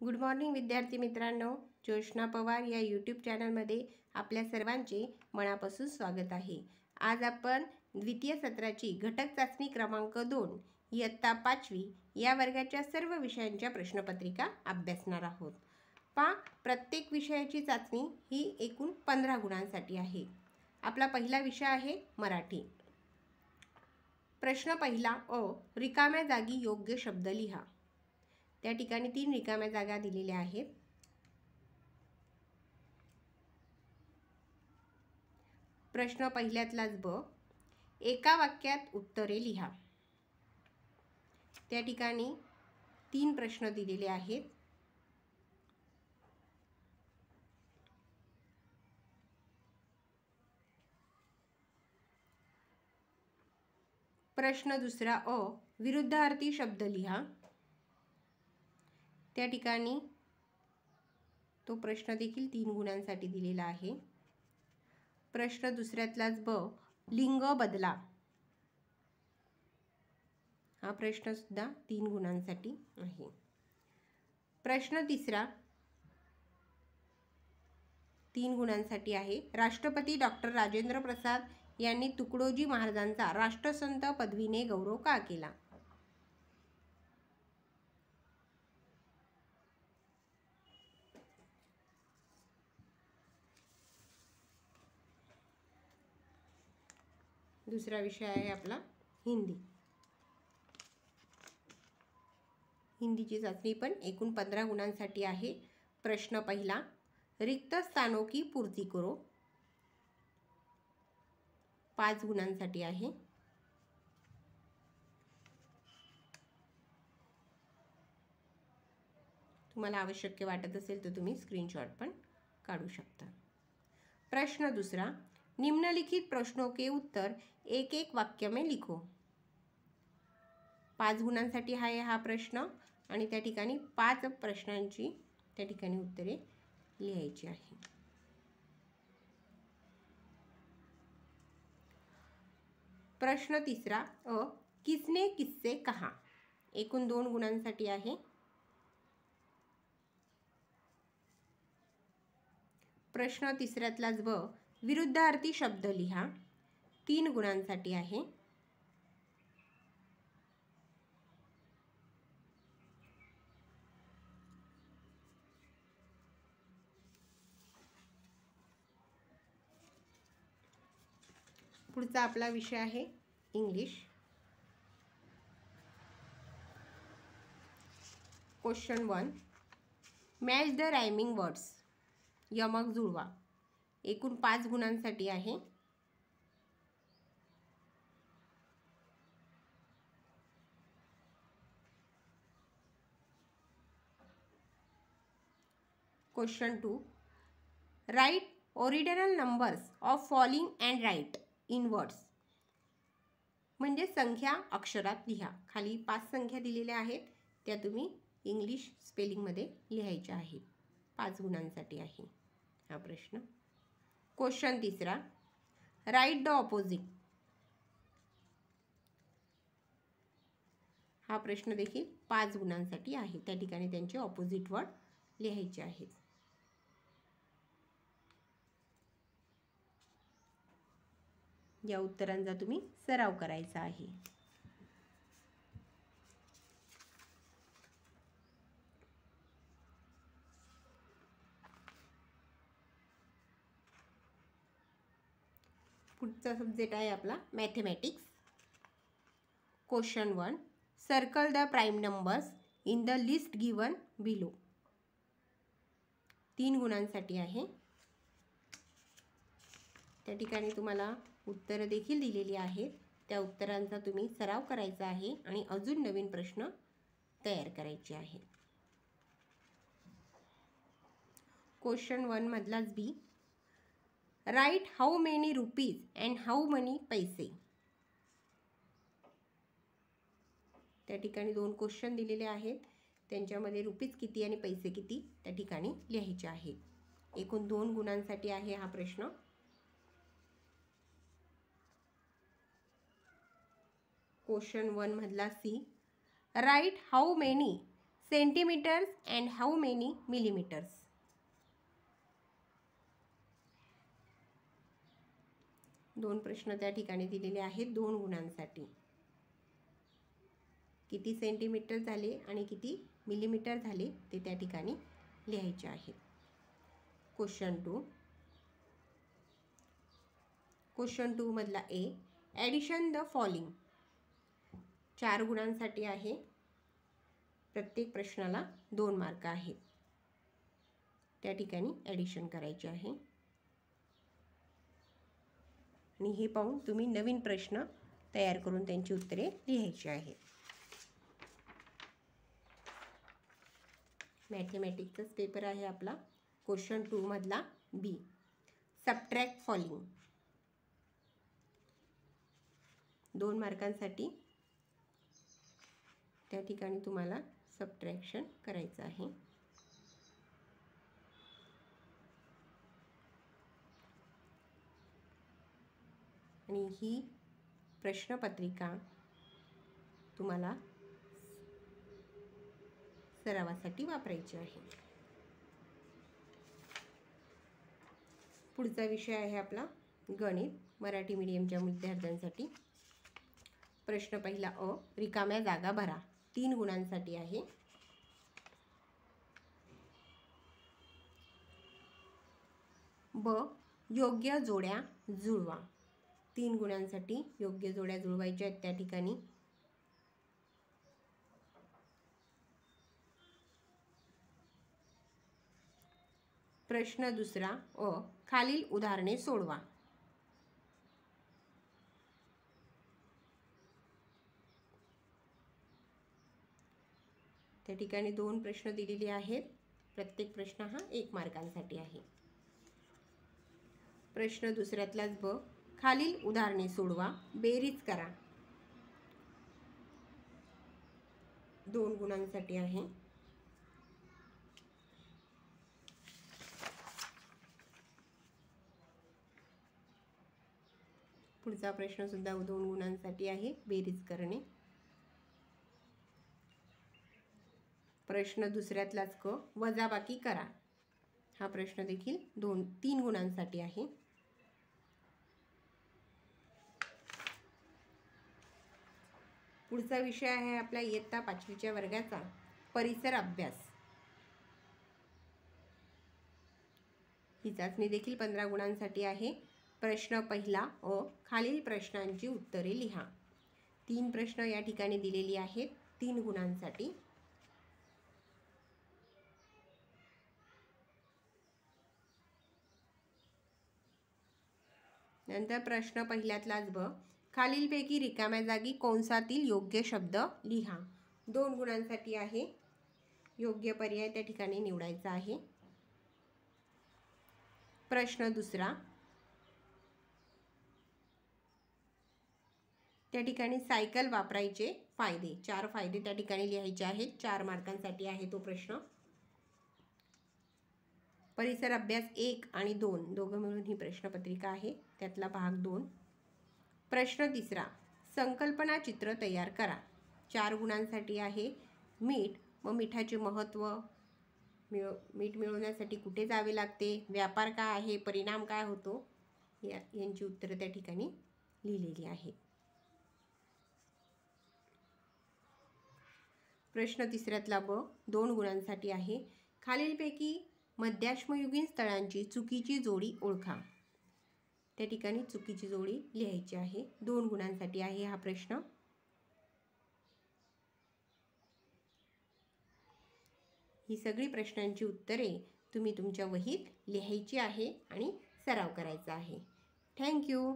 Good morning विद्यार्थी मित्रांनो, ज्योत्स्ना पवार या यूट्यूब चॅनलमध्ये आपल्या सर्वांचे मनापासून स्वागत आहे। आज आपण द्वितीय सत्राची घटक चाचणी क्रमांक 2 इयत्ता 5वी या वर्गाच्या सर्व विषयांच्या प्रश्नपत्रिका अभ्यासणार आहोत। प्रत्येक विषयाची चाचणी ही एकूण 15 गुणांसाठी आहे। आपला पहिला विषय आहे मराठी। प्रश्न पहिला अ, रिकाम्या जागी योग्य शब्द लिहा। त्या ठिकाणी 3 रिकाम्या जागा दिलेल्या आहेत। प्रश्न पहिल्यातलाच ब, एका वाक्यात उत्तरे लिहा। त्या ठिकाणी 3 प्रश्न दिलेले आहेत। प्रश्न दुसरा अ, विरुद्धार्थी शब्द लिहा। त्या ठिकाणी तो प्रश्न देखील 3 गुणांसाठी दिलेला आहे। प्रश्न दुसऱ्यातलाच ब, लिंग बदला। हा प्रश्न सुद्धा 3 गुणांसाठी आहे। प्रश्न तिसरा 3 गुणांसाठी आहे। राष्ट्रपती डॉक्टर राजेंद्र प्रसाद यांनी तुकडोजी महाराजांचा राष्ट्रसंत पदवीने गौरव का केला? दुसरा विषय आहे आपला हिंदी। हिंदीची चाचणी पण एकूण 15 गुणांसाठी आहे। प्रश्न पहिला, रिक्त स्थानों की पूर्ति करो। 5 गुणांसाठी आहे। तुम्हाला आवश्यक वाटत असेल तर तुम्ही स्क्रीनशॉट पण काढू शकता। प्रश्न दूसरा, निम्नलिखित प्रश्नों के उत्तर एक एक वाक्य में लिखो। 5 गुणांसाठी आहे हा प्रश्न आणि त्या ठिकाणी 5 प्रश्नांची त्या ठिकाणी उत्तरे लिहायची आहे। प्रश्न तिसरा अ, किसने किससे कहा। एकूण 2 गुणांसाठी आहे। प्रश्न तिसऱ्यातलाच ब, विरुद्धार्थी शब्द लिहा। 3 गुणांसाठी आहे। पुढचा आपला विषय आहे English. Question 1, match the rhyming words. यमक जुळवा। एकूण 5 गुणांसाठी आहे। Question 2, right original numbers of following and right in words. म्हणजे संख्या अक्षरात लिहा। खाली 5 संख्या दिलेल्या आहेत, त्या तुम्ही इंग्लिश स्पेलिंगमध्ये लिहायच्या आहेत। 5 गुणांसाठी आहे हा प्रश्न। क्वेश्चन तिसरा, राइट द ऑपोजिट। हा प्रश्न देखील 5 गुणांसाठी आहे। त्या ठिकाणी त्यांचे ऑपोजिट वर्ड लिहायचे आहेत। या उत्तरांचा तुम्ही सराव करायचा आहे। पुढचा सब्जेक्ट आहे आपला mathematics. Question 1, circle the prime numbers in the list given below. 3 गुणांसाठी आहे। त्या ठिकाणी तुम्हाला उत्तरं देखील दिलेली आहेत, त्या उत्तरांचा तुम्ही सराव करायचा आहे आणि अजून नवीन प्रश्न तयार करायचे आहे। क्वेश्चन 1 मधलाच B, right how many rupees and how money पैसे। त्या ठिकाणी 2 क्वेश्चन दिलेले आहेत, त्यांच्यामध्ये रुपीज किती आणि पैसे किती त्या ठिकाणी लिहायचे आहेत। एकूण 2 गुणांसाठी आहे हा प्रश्न। क्वेश्चन 1 मधला C, right how many centimetres and how many millimetres. दोन प्रश्न त्या ठिकाणी दिलेले आहेत 2 गुणांसाठी. किती सेंटीमीटर झाले आणि किती मिलीमीटर झाले ते त्या ठिकाणी लिहायचे आहेत. क्वेश्चन 2. क्वेश्चन 2 मधला ए, ॲडिशन द फॉलोइंग. 4 गुणांसाठी आहे. प्रत्येक प्रश्नाला 2 मार्क आहेत. त्या ठिकाणी ॲडिशन करायचे आहे आणि हे पाहून तुम्ही नवीन प्रश्न तयार करून त्यांची उत्तरे लिहायची आहेत. मॅथमॅटिक्सचाच पेपर आहे आपला. क्वेश्चन 2 मधला बी, सबट्रॅक्ट फॉलोइंग. 2 मार्कांसाठी त्या ठिकाणी तुम्हाला सबट्रॅक्शन करायचं आहे. आणि ही प्रश्नपत्रिका तुम्हाला सरावासाठी वापरायची आहे. पुढचा विषय आहे आपला गणित, मराठी मीडियमच्या विद्यार्थ्यांसाठी. प्रश्न पहिला अ, रिकाम्या जागा भरा. 3 गुणांसाठी आहे. ब, योग्य जोड्या जुळवा. 3 गुणांसाठी योग्य जोड्या जुळवायच्या आहेत त्या ठिकाणी. प्रश्न दुसरा अ, खालील उदाहरणे सोडवा. त्या ठिकाणी 2 प्रश्न दिलेले आहेत. प्रत्येक प्रश्न हा 1 मार्कांसाठी आहे. प्रश्न दुसऱ्यातलाच ब, खालील उदाहरणे सोडवा, बेरीज करा. 2 गुणांसाठी आहे. पुढचा प्रश्न सुद्धा 2 गुणांसाठी आहे, बेरीज करणे. प्रश्न दुसऱ्यातलाच क, वजाबाकी करा. हा प्रश्न देखील 3 गुणांसाठी आहे. पुढचा विषय आहे आपला इयत्ता 5वीच्या वर्गाचा परिसर अभ्यास. ही चाचणी देखील 15 गुणांसाठी आहे. प्रश्न पहिला अ, खालील प्रश्नांची उत्तरे लिहा. 3 प्रश्न या ठिकाणी दिलेली आहेत 3 गुणांसाठी. नंतर प्रश्न पहिल्यातलाच ब, खालीलपैकी रिकाम्या जागी कंसातील योग्य शब्द लिहा. 2 गुणांसाठी आहे. योग्य पर्याय त्या ठिकाणी निवडायचा आहे. प्रश्न दुसरा, त्या ठिकाणी सायकल वापरायचे फायदे. 4 फायदे त्या ठिकाणी लिहायचे आहेत. 4 मार्कांसाठी आहे तो प्रश्न. परिसर अभ्यास 1 आणि 2 दोघं मिळून ही प्रश्नपत्रिका आहे, त्यातला भाग 2. प्रश्न तिसरा, संकल्पना चित्र तयार करा. 4 गुणांसाठी आहे. मीठ व मिठाचे महत्त्व, मीठ मिळवण्यासाठी कुठे जावे लागते, व्यापार काय आहे, परिणाम काय होतो, यांची उत्तरं त्या ठिकाणी लिहिलेली आहेत. प्रश्न तिसऱ्यातला ब, 2 गुणांसाठी आहे. खालीलपैकी मध्याश्मयुगीन स्थळांची चुकीची जोडी ओळखा. त्या ठिकाणी चुकीची जोडी लिहायची आहे. 2 गुणांसाठी आहे हा प्रश्न. ही सगळी प्रश्नांची उत्तरे तुम्ही तुमच्या वहीत लिहायची आहे आणि सराव करायचा आहे. थँक्यू.